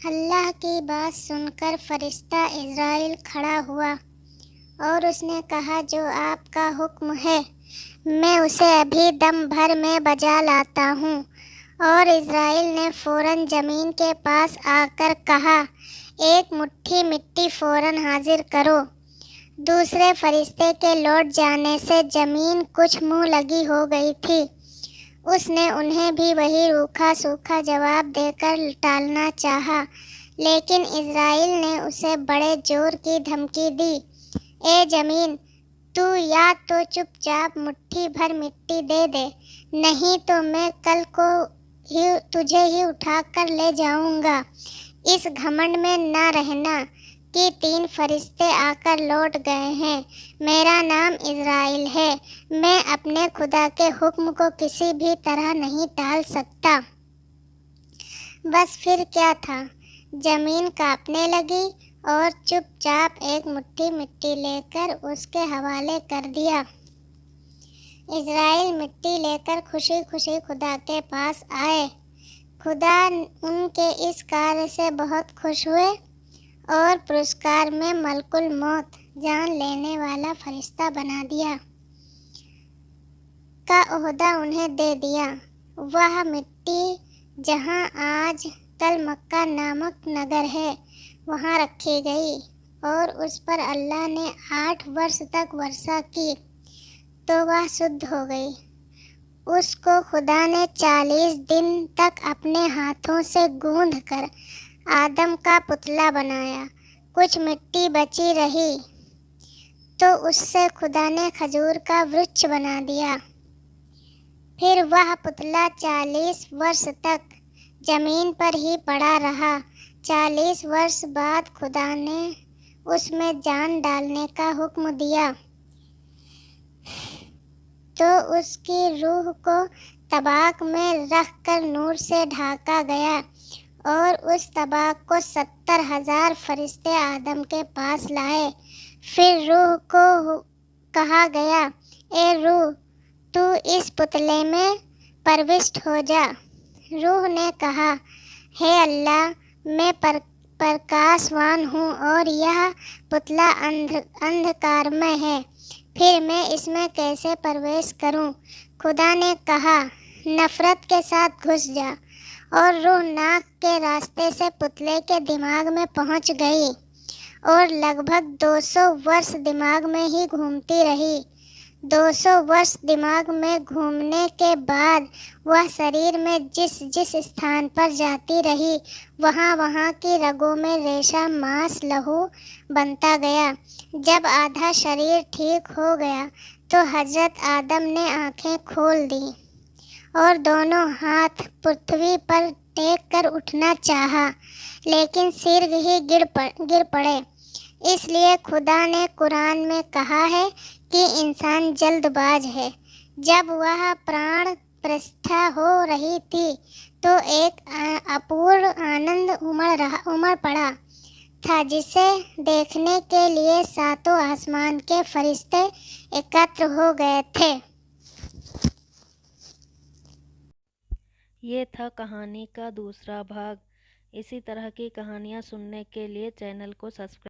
اللہ کی بات سن کر فرشتہ عزرائیل کھڑا ہوا اور اس نے کہا جو آپ کا حکم ہے میں اسے ابھی دم بھر میں بجا لاتا ہوں۔ اور عزرائیل نے فوراً زمین کے پاس آ کر کہا ایک مٹھی مٹی فوراً حاضر کرو۔ دوسرے فرشتے کے لوٹ جانے سے زمین کچھ منہ لگی ہو گئی تھی۔ اس نے انہیں بھی وہی روکھا سوکھا جواب دے کر ٹالنا چاہا، لیکن عزرائیل نے اسے بڑے زور کی دھمکی دی، اے زمین، تو یا تو چپ چاپ مٹھی بھر مٹی دے دے، نہیں تو میں کل کو ہی تجھے ہی اٹھا کر لے جاؤں گا۔ اس گھمنڈ میں نہ رہنا کہ 3 فرشتے آ کر لوٹ گئے ہیں۔ میرا نام عزرائیل ہے، میں اپنے خدا کے حکم کو کسی بھی طرح نہیں ٹال سکتا۔ بس پھر کیا تھا، زمین کانپنے لگی اور چپ چاپ ایک مٹھی مٹی لے کر اس کے حوالے کر دیا۔ عزرائیل مٹی لے کر خوشی خوشی خدا کے پاس آئے۔ خدا ان کے اس کاریہ سے بہت خوش ہوئے اور پرسکار میں ملک الموت، جان لینے والا فرشتہ بنا دیا، کا عہدہ انہیں دے دیا۔ وہ مٹی جہاں آج کل مکہ نامک نگر ہے وہاں رکھی گئی اور اس پر اللہ نے 8 برس تک ورشا کی تو وہ شدھ ہو گئی۔ اس کو خدا نے 40 دن تک اپنے ہاتھوں سے گوندھ کر آدم کا پتلا بنایا۔ کچھ مٹی بچی رہی تو اس سے خدا نے کھجور کا ورکش بنا دیا۔ پھر وہ پتلا 40 برس تک زمین پر ہی پڑا رہا۔ 40 برس بعد خدا نے اس میں جان ڈالنے کا حکم دیا تو اس کی روح کو طباق میں رکھ کر نور سے ڈھانکا گیا اور اس طباق کو 70,000 فرشتے آدم کے پاس لائے۔ پھر روح کو کہا گیا، اے روح، تو اس پتلے میں پروشٹ ہو جا۔ روح نے کہا، ہے اللہ، میں پرکاشوان ہوں اور یہ پتلا اندھکار میں ہے، پھر میں اس میں کیسے پرویش کروں؟ خدا نے کہا، نفرت کے ساتھ گھس جا، اور روح ناک کے راستے سے پتلے کے دماغ میں پہنچ گئی اور لگ بھگ 200 برس دماغ میں ہی گھومتی رہی۔ 200 برس دماغ میں گھومنے کے بعد وہ شریر میں جس استھان پر جاتی رہی وہاں وہاں کی رگوں میں ریشہ ماس لہو بنتا گیا۔ جب آدھا شریر ٹھیک ہو گیا تو حضرت آدم نے آنکھیں کھول دیں اور دونوں ہاتھ پرتھوی پر ٹیک کر اٹھنا چاہا، لیکن سر ہی گر پڑے۔ اس لیے خدا نے قرآن میں کہا ہے کہ انسان جلد باز ہے۔ جب وہ پران پرتشٹھا ہو رہی تھی تو ایک اپورو آنند امڑ پڑا تھا جسے دیکھنے کے لیے 7 آسمان کے فرشتے ایکتر ہو گئے تھے۔ یہ تھا کہانی کا دوسرا بھاگ۔ اسی طرح کی کہانیاں سننے کے لیے چینل کو سبسکرائب